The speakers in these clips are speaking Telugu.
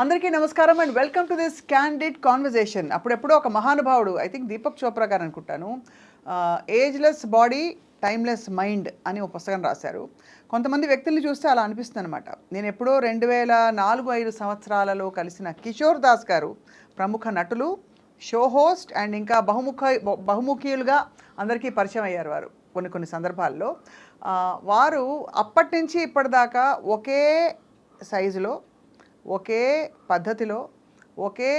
అందరికీ నమస్కారం and welcome to this candid conversation. అప్పుడెప్పుడో ఒక మహానుభావుడు, ఐ థింక్ దీపక్ చోప్రా గారు అనుకుంటాను, ఏజ్లెస్ బాడీ టైమ్లెస్ మైండ్ అని ఒక పుస్తకం రాశారు. కొంతమంది వ్యక్తుల్ని చూస్తే అలా అనిపిస్తుంది అనమాట. నేను ఎప్పుడో 2004-05 సంవత్సరాలలో కలిసిన కిషోర్ దాస్ గారు, ప్రముఖ నటులు, షో హోస్ట్ అండ్ ఇంకా బహుముఖీయులుగా అందరికీ పరిచయం అయ్యారు వారు కొన్ని సందర్భాల్లో. వారు అప్పటి నుంచి ఇప్పటిదాకా ఒకే సైజులో, ఒకే పద్ధతిలో, ఒకే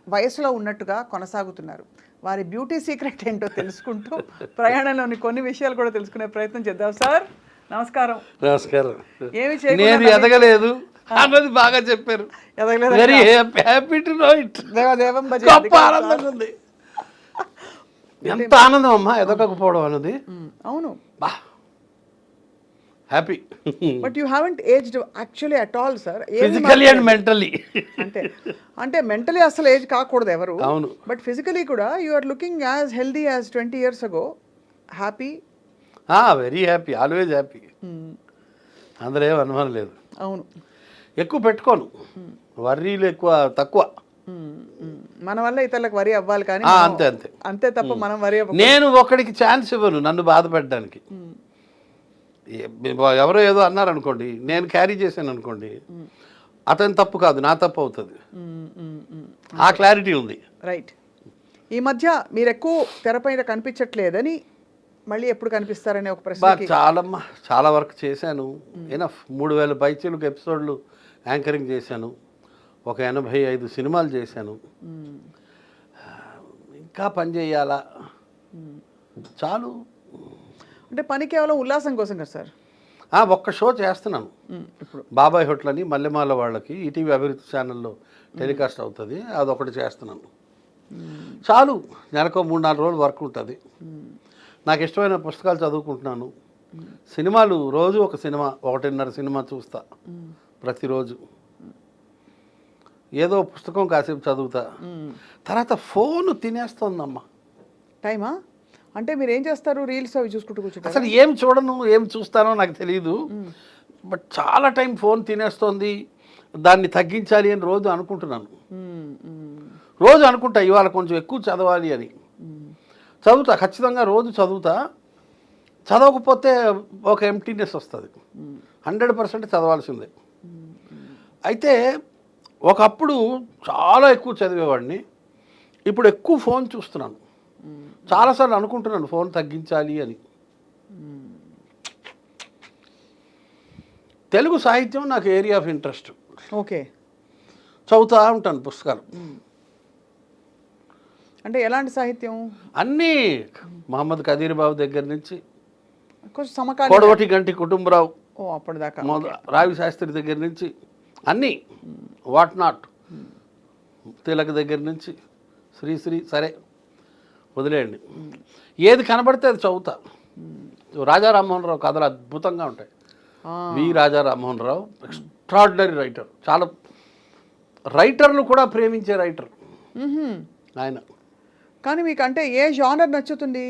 వయసులో ఉన్నట్టుగా కొనసాగుతున్నారు. వారి బ్యూటీ సీక్రెట్ ఏంటో తెలుసుకుంటూ ప్రయాణంలోని కొన్ని విషయాలు కూడా తెలుసుకునే ప్రయత్నం చేద్దాం. సార్ నమస్కారం. నమస్కారం. ఏమి నేను ఎదగలేదు అన్నది బాగా చెప్పారు. Very happy to know it. దేవదేవం భజ. గొప్ప ఆనందంగా ఉంది. ఎంత ఆనందం అమ్మా ఎదగకపోవడం అన్నది. అవును, బా happy. But you haven't aged actually at all sir. Physically and mentally. అంటే మెంటలీ అసలు ఏజ్ కాకూడదు ఎవరు. అవును. బట్ ఫిజికలీ కూడా you are looking as healthy as 20 years ago. Happy. Very happy, always happy. అందులో ఏం అనుమానం లేదు. అవును. ఎక్కువ పెట్టుకోను, వర్రీలు ఎక్కువ తక్కువ. మన వల్ల ఇతరులకు వరి అవ్వాలి కానీ అంతే అంతే అంతే తప్ప మనం వరి అవ్వ. నేను ఒకడికి ఛాన్స్ ఇవ్వను నన్ను బాధ పెట్టడానికి. ఎవరో ఏదో అన్నారనుకోండి, నేను క్యారీ చేశాను అనుకోండి, అతని తప్పు కాదు, నా తప్పు అవుతుంది. ఆ క్లారిటీ ఉంది. రైట్. ఈ మధ్య మీరు ఎక్కువ తెరపైన కనిపించట్లేదని, మళ్ళీ ఎప్పుడు కనిపిస్తారనే ఒక ప్రశ్న. చాలా వర్క్ చేశాను. ఎనఫ్ 3000 పైచీలకు ఎపిసోడ్లు యాంకరింగ్ చేశాను. ఒక 85 సినిమాలు చేశాను. ఇంకా పని చేయాలా? చాలు. అంటే పని కేవలం ఉల్లాసం కోసం కదా సార్? ఒక్క షో చేస్తున్నాను ఇప్పుడు, బాబాయ్ హోటల్ అని మల్లెమాల వాళ్ళకి ఈటీవీ అభివృద్ధి ఛానల్లో టెలికాస్ట్ అవుతుంది, అదొకటి చేస్తున్నాను. చాలు. నెలకు 3-4 రోజులు వర్క్ ఉంటుంది. నాకు ఇష్టమైన పుస్తకాలు చదువుకుంటున్నాను. సినిమాలు రోజు ఒక సినిమా, 1.5 సినిమా చూస్తా ప్రతిరోజు. ఏదో పుస్తకం కాసేపు చదువుతా. తర్వాత ఫోన్ తినేస్తోందమ్మా టైమా. అంటే మీరు ఏం చేస్తారు? రీల్స్ అవి చూసుకుంటూ కూర్చుంటారు? అసలు ఏం చూడను, ఏం చూస్తానో నాకు తెలియదు. బట్ చాలా టైం ఫోన్ తినేస్తోంది, దాన్ని తగ్గించాలి అని రోజు అనుకుంటున్నాను. రోజు అనుకుంటా ఇవాళ కొంచెం ఎక్కువ చదవాలి అని. చదువుతా, ఖచ్చితంగా రోజు చదువుతా. చదవకపోతే ఒక ఎంప్టీనెస్ వస్తుంది. 100% చదవాల్సిందే. అయితే ఒకప్పుడు చాలా ఎక్కువ చదివేవాడిని, ఇప్పుడు ఎక్కువ ఫోన్ చూస్తున్నాను. చాలాసార్లు అనుకుంటున్నాను ఫోన్ తగ్గించాలి అని. తెలుగు సాహిత్యం నాకు ఏరియా ఆఫ్ ఇంట్రెస్ట్. ఓకే. చదువుతూ ఉంటాను పుస్తకాలు. అంటే ఎలాంటి సాహిత్యం? అన్నీ, మహమ్మద్ కదీర్ బాబు దగ్గర నుంచి సమకాలీన, కొడవటి గంటి కుటుంబరావు, అప్పటిదాకా రావి శాస్త్రి దగ్గర నుంచి అన్నీ, వాట్ నాట్, తిలక్ దగ్గర నుంచి శ్రీశ్రీ. సరే వదిలేయండి, ఏది కనబడితే అది చదువుతా. రాజా రామ్మోహన్ రావు కథలు అద్భుతంగా ఉంటాయి. రాజా రామ్మోహన్ రావు ఎక్స్ట్రాడినరీ రైటర్. చాలా రైటర్లు కూడా ప్రేమించే రైటర్ ఆయన. కానీ మీకు అంటే ఏ జానర్ నచ్చుతుంది?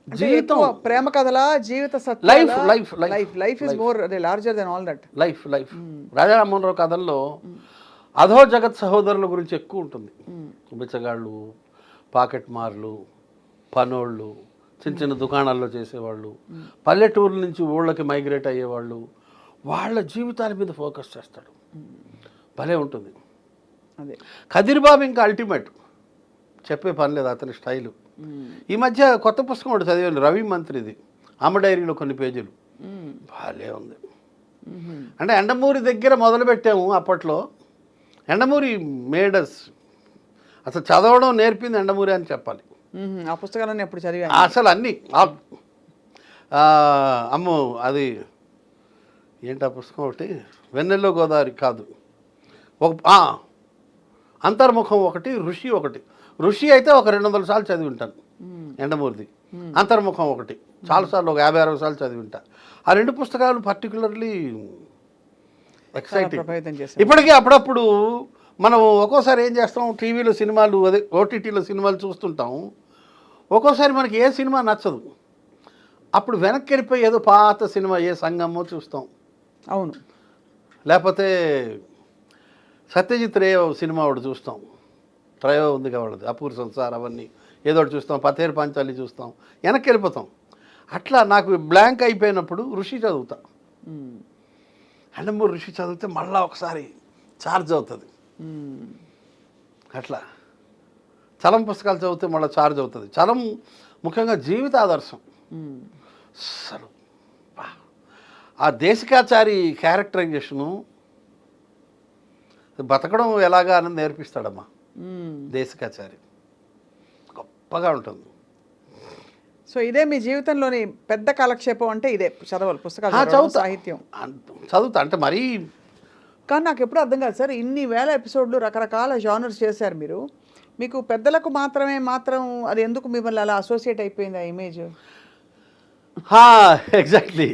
జీవితం, ప్రేమ కథలా, జీవిత సత్యం? Life life life life is more larger than all that. Life life. Raja Rammohan Rao కథల్లో అధో జగత్ సహోదరుల గురించి ఎక్కువ ఉంటుంది. బిచ్చగాళ్ళు, పాకెట్ మార్లు, పనోళ్ళు, చిన్న చిన్న దుకాణాల్లో చేసేవాళ్ళు, పల్లెటూరు నుంచి ఊళ్ళకి మైగ్రేట్ అయ్యేవాళ్ళు, వాళ్ళ జీవితాల మీద ఫోకస్ చేస్తాడు. భలే ఉంటుంది. అదే కదీర్ బాబు ఇంకా అల్టిమేట్, చెప్పే పని లేదు అతని స్టైలు. ఈ మధ్య కొత్త పుస్తకం ఒకటి చదివాను, రవి మంత్రిది, అమ్మ డైరీలో కొన్ని పేజీలు. భలే ఉంది. అంటే ఎండమూరి దగ్గర మొదలుపెట్టాము అప్పట్లో. ఎండమూరి మేడస్, అసలు చదవడం నేర్పింది ఎండమూరి అని చెప్పాలి. ఆ పుస్తకాలన్నీ ఎప్పుడు చదివా అసలు అన్నీ. అమ్మో అది ఏంటి ఆ పుస్తకం ఒకటి, వెన్నెల్లో గోదావరి కాదు, ఒక అంతర్ముఖం ఒకటి, ఋషి ఒకటి. ఋషి అయితే ఒక 200 సార్లు చదివి ఉంటాను ఎండమూరిది. అంతర్ముఖం ఒకటి చాలాసార్లు, ఒక 50-60 సార్లు చదివి ఉంటా. ఆ 2 పుస్తకాలు పర్టికులర్లీ ఎక్సైటింగ్. ఇప్పటికీ అప్పుడప్పుడు మనం ఒక్కోసారి ఏం చేస్తాం, టీవీలో సినిమాలు, అదే ఓటీటీలో సినిమాలు చూస్తుంటాం. ఒక్కోసారి మనకి ఏ సినిమా నచ్చదు, అప్పుడు వెనక్కి వెళ్ళిపోయి ఏదో పాత సినిమా, ఏ సంగమో చూస్తాం. అవును. లేకపోతే సత్యజిత్ రే సినిమా ఒకటి చూస్తాం, ట్రయో ఉంది కాబట్టి అపూర్ సంసార్ అవన్నీ ఏదో ఒకటి చూస్తాం, పతేరు పాంచాలి చూస్తాం, వెనక్కి వెళ్ళిపోతాం. అట్లా నాకు బ్లాంక్ అయిపోయినప్పుడు ఋషి చదువుతా. యండమూరి ఋషి చదివితే మళ్ళీ ఒకసారి ఛార్జ్ అవుతుంది. అట్లా చలం పుస్తకాలు చదివితే మళ్ళీ ఛార్జ్ అవుతుంది. చలం ముఖ్యంగా జీవిత ఆదర్శం. అసలు ఆ దేశికాచారి క్యారెక్టరైజేషను బతకడం ఎలాగా అని నేర్పిస్తాడమ్మా దేశికాచారి. గొప్పగా ఉంటుంది. సో ఇదే మీ జీవితంలోని పెద్ద కాలక్షేపం అంటే ఇదే చదవాలి, పుస్తకాలు చదవడం, చదువుతా సాహిత్యం చదువుతా. అంటే మరీ కానీ నాకు ఎప్పుడు అర్థం కాదు సార్, ఇన్ని వేల ఎపిసోడ్లు రకరకాల జానర్స్ చేశారు మీరు, మీకు పెద్దలకు మాత్రం అది ఎందుకు మిమ్మల్ని అలా అసోసియేట్ అయిపోయింది ఆ ఇమేజ్? ఎగ్జాక్ట్లీ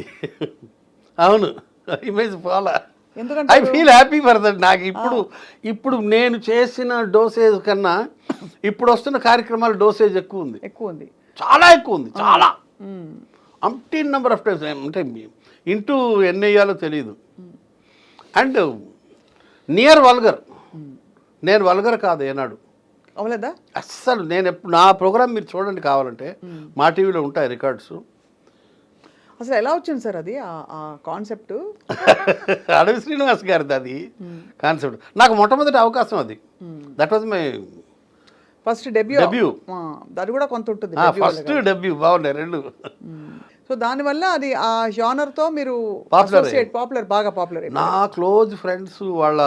అవును, ఇమేజ్ ఫాలో. ఎందుకంటే I feel happy for that. నాకు ఇప్పుడు నేను చేసిన డోసేజ్ కన్నా ఇప్పుడు వస్తున్న కార్యక్రమాల డోసేజ్ ఎక్కువ ఉంది, చాలా ఎక్కువ ఉంది, చాలా అంటీన్ నెంబర్ ఆఫ్ టైమ్స్. అంటే ఇంటూ ఎన్ని వేయాలో తెలియదు. And near vulgar. నేను వల్గర్ కాదు ఏనాడు అవలేదా అస్సలు. నేను ఎప్పుడు నా ప్రోగ్రామ్ మీరు చూడండి కావాలంటే, మా టీవీలో ఉంటాయి రికార్డ్స్. అసలు ఎలా వచ్చింది సార్ అది ఆ కాన్సెప్ట్? అడవి శ్రీనివాస్ గారిది అది కాన్సెప్ట్. నాకు మొట్టమొదటి అవకాశం అది. That was my first debut. అది కూడా కొంత ఉంటుంది, ఫస్ట్ డెబ్యూ. బాగున్నాయి రెండు. సో దానివల్ల అది ఆ జానర్ తో మీరు బాగా పాపులర్. నా క్లోజ్ ఫ్రెండ్స్ వాళ్ళ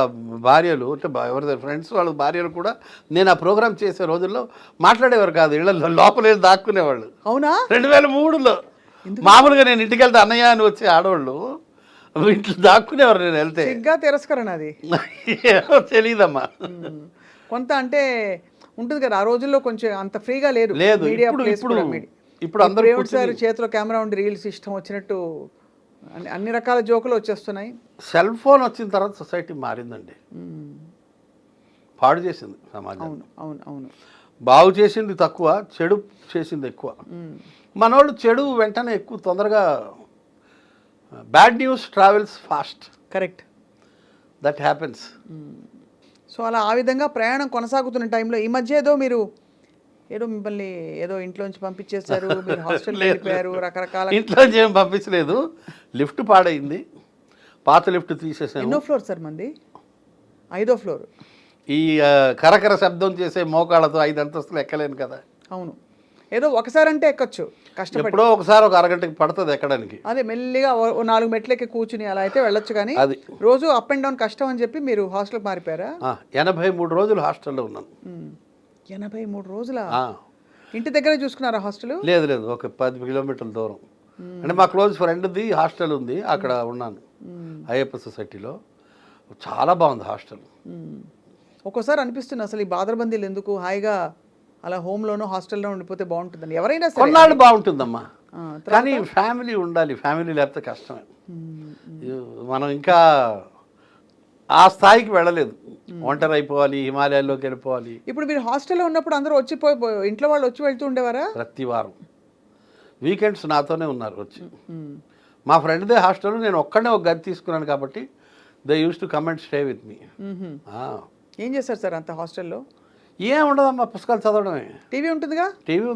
భార్యలు, అంటే ఎవరి ఫ్రెండ్స్ వాళ్ళ భార్యలు కూడా నేను ఆ ప్రోగ్రామ్ చేసే రోజుల్లో మాట్లాడేవారు కాదు, ఇళ్ళ లోపల దాక్కునేవాళ్ళు. అవునా? 2003లో మామూలుగా నేను ఇంటికి వెళ్తే అన్నయ్య అని వచ్చి ఆడవాళ్ళు ఇంట్లో దాక్కునేవారు. నేను వెళ్తే తిరస్కరణ అది తెలియదమ్మా. కొంత అంటే ఉంటుంది కదా ఆ రోజుల్లో, కొంచెం అంత ఫ్రీగా లేదు. ఇప్పుడు అందరూ చేతిలో కెమెరా ఉండి రీల్స్ ఇష్టం వచ్చినట్టు అన్ని రకాల జోకులు వచ్చేస్తున్నాయి. సెల్ ఫోన్ వచ్చిన తర్వాత సొసైటీ మారిందండి, పాడు చేసింది సమాజం. అవును. బాగు చేసింది తక్కువ, చెడు చేసింది ఎక్కువ. మనోళ్ళు చెడు వెంటనే ఎక్కువ తొందరగా, bad news travels fast. Correct, that happens. So అలా ఆ విధంగా ప్రయాణం కొనసాగుతున్న టైంలో ఈ మధ్య ఏదో మిమ్మల్ని ఇంట్లోంచి పంపించేశారు, మీరు హాస్టల్ వెళ్ళిపోయారు, రకరకాల. ఇంట్లోంచి ఏం పంపించలేదు, లిఫ్ట్ పాడైంది, పాత లిఫ్ట్ తీసేసాను. ఎన్నో ఫ్లోర్ సార్ మంది? 5వ ఫ్లోర్. ఈ కరకర శబ్దం చేసే మోకాళ్ళతో 5 అంతస్తులు ఎక్కలేను కదా. అవును, ఏదో ఒకసారి అంటే ఎక్కొచ్చు, కష్టపడి. ఎప్పుడో ఒకసారి ఒక అరగంటకి పడుతుంది ఎక్కడానికి. అదే మెల్లిగా 4 మెట్లకి కూర్చుని అలా అయితే వెళ్ళొచ్చు, కానీ అది రోజు అప్ అండ్ డౌన్ కష్టం అని చెప్పి మీరు హాస్టల్కి మారిపోయారా? 83 రోజులు హాస్టల్లో ఉన్నాను. 83 రోజుల? ఇంటి దగ్గర చూసుకున్నారా హాస్టల్? లేదు, ఒక 10 కిలోమీటర్ల దూరం. అంటే మా క్లోజ్ ఫ్రెండ్ది హాస్టల్ ఉంది, అక్కడ ఉన్నాను అయ్యప్ప సొసైటీలో. చాలా బాగుంది హాస్టల్. ఒక్కోసారి అనిపిస్తుంది అసలు ఈ బాదరబందీలు ఎందుకు, హాయిగా అలా హోమ్లోనో హాస్టల్లో ఉండిపోతే బాగుంటుందని. ఎవరైనా కొన్నాళ్ళు బాగుంటుందమ్మా, కానీ ఫ్యామిలీ ఉండాలి. ఫ్యామిలీ లేకపోతే కష్టమే. మనం ఇంకా ఆ స్థాయికి వెళ్ళలేదు, ఒంటరి అయిపోవాలి, హిమాలయాల్లోకి వెళ్ళిపోవాలి. ఇప్పుడు మీరు హాస్టల్లో ఉన్నప్పుడు అందరూ ఇంట్లో వాళ్ళు వచ్చి వెళ్తూ ఉండేవారా? ప్రతి వారం వీకెండ్స్ నాతోనే ఉన్నారు వచ్చి. మా ఫ్రెండ్దే హాస్టల్, నేను ఒక్కడే ఒక గది తీసుకున్నాను కాబట్టి they use to come and stay with me. ఏం చేస్తారు సార్ అంత హాస్టల్లో? ఏం ఉండదమ్మా, పుస్తకాలు చదవడమే. టీవీ ఉంటుందిగా? టీవీ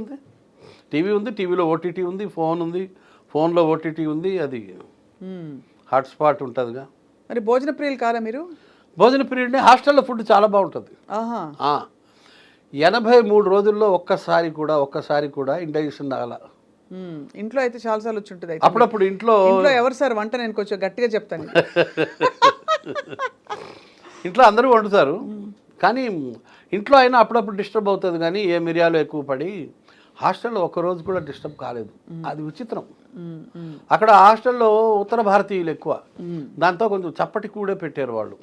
ఉంది, టీవీలో ఓటీటీ ఉంది, ఫోన్ ఉంది, ఫోన్లో ఓటీటీ ఉంది, అది హాట్స్పాట్ ఉంటుందిగా. మరి భోజన ప్రియులు కాదా మీరు? భోజన ప్రియుడిని. హాస్టల్లో ఫుడ్ చాలా బాగుంటుంది. 83 రోజుల్లో ఒక్కసారి కూడా ఇండైజెషన్ రాల. ఇంట్లో అయితే చాలాసార్లు వచ్చి ఉంటుంది. అప్పుడప్పుడు ఇంట్లో ఎవరు సార్ వంట? నేను కొంచెం గట్టిగా చెప్తాను. ఇంట్లో అందరూ వండుతారు, కానీ ఇంట్లో అయినా అప్పుడప్పుడు డిస్టర్బ్ అవుతుంది. కానీ ఏ మిరియాలు ఎక్కువ పడి హాస్టల్లో ఒక్కరోజు కూడా డిస్టర్బ్ కాలేదు. అది విచిత్రం. అక్కడ హాస్టల్లో ఉత్తర భారతీయులు ఎక్కువ, దాంతో కొంచెం చప్పటి కూడే పెట్టారు వాళ్ళు.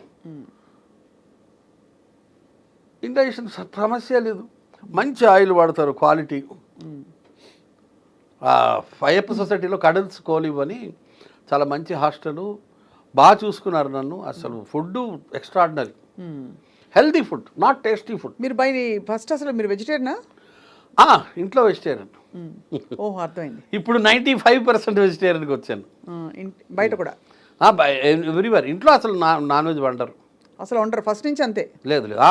ఇండైజెషన్ సమస్య లేదు, మంచి ఆయిల్ వాడతారు, క్వాలిటీ. అయ్యప్ప సొసైటీలో కడల్స్ కోలివ్ అని చాలా మంచి హాస్టల్, బాగా చూసుకున్నారు నన్ను. అసలు food extraordinary, healthy food, not tasty food. మీరు ఫస్ట్ అసలు మీరు వెజిటేరియనా? ఇంట్లో వెజిటేరియన్. ఓహో, అర్థమైంది. ఇప్పుడు 95% వెజిటేరియన్కి వచ్చాను. బయట కూడా? ఎవ్రీవేర్. ఇంట్లో అసలు నాన్ వెజ్ వండరు. అసలు ఉండరు ఫస్ట్ నుంచి అంతే. లేదు లేదు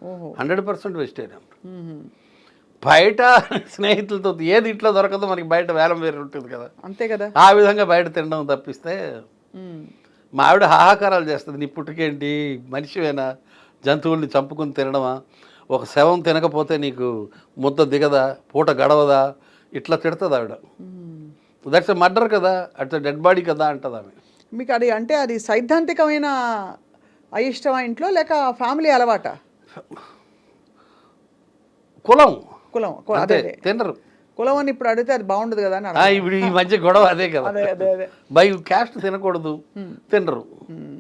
ఓహో. 100% వెజిటేరియన్. మ్మ్. బయట స్నేహితులతో ఏది ఇంట్లో దొరకదో మనకి బయట వేలం వేరు ఉంటుంది కదా, అంతే కదా. ఆ విధంగా బయట తినడం తప్పిస్తే. మ్మ్. మా ఆవిడ హాహాకారాలు చేస్తుంది, నీ పుట్టుకేంటి, మనిషివేనా, జంతువుల్ని చంపుకుని తినడమా, ఒక శవం తినకపోతే నీకు ముద్ద దిగదా, పూట గడవదా, ఇట్లా తిడుతుంది ఆవిడ. మ్మ్. దట్స్ ఎ మర్డర్ కదా, అట్స్ డెడ్ బాడీ కదా అంటది ఆమె. మీకు అది అంటే అది సైద్ధాంతికమైన అయిష్టమా ఇంట్లో, లేక ఫ్యామిలీ అలవాట? కులం కులం అంతే, అదే అదే. తినరు. కులం అని ఇప్పుడు అడిగితే అది బాగుండదు కదా అని అడగ- ఇప్పుడు ఈ మధ్య గొడవ అదే కదా, అదే అదే అదే. బై క్యాస్ట్ తినకూడదు, తినరు. మ్మ్.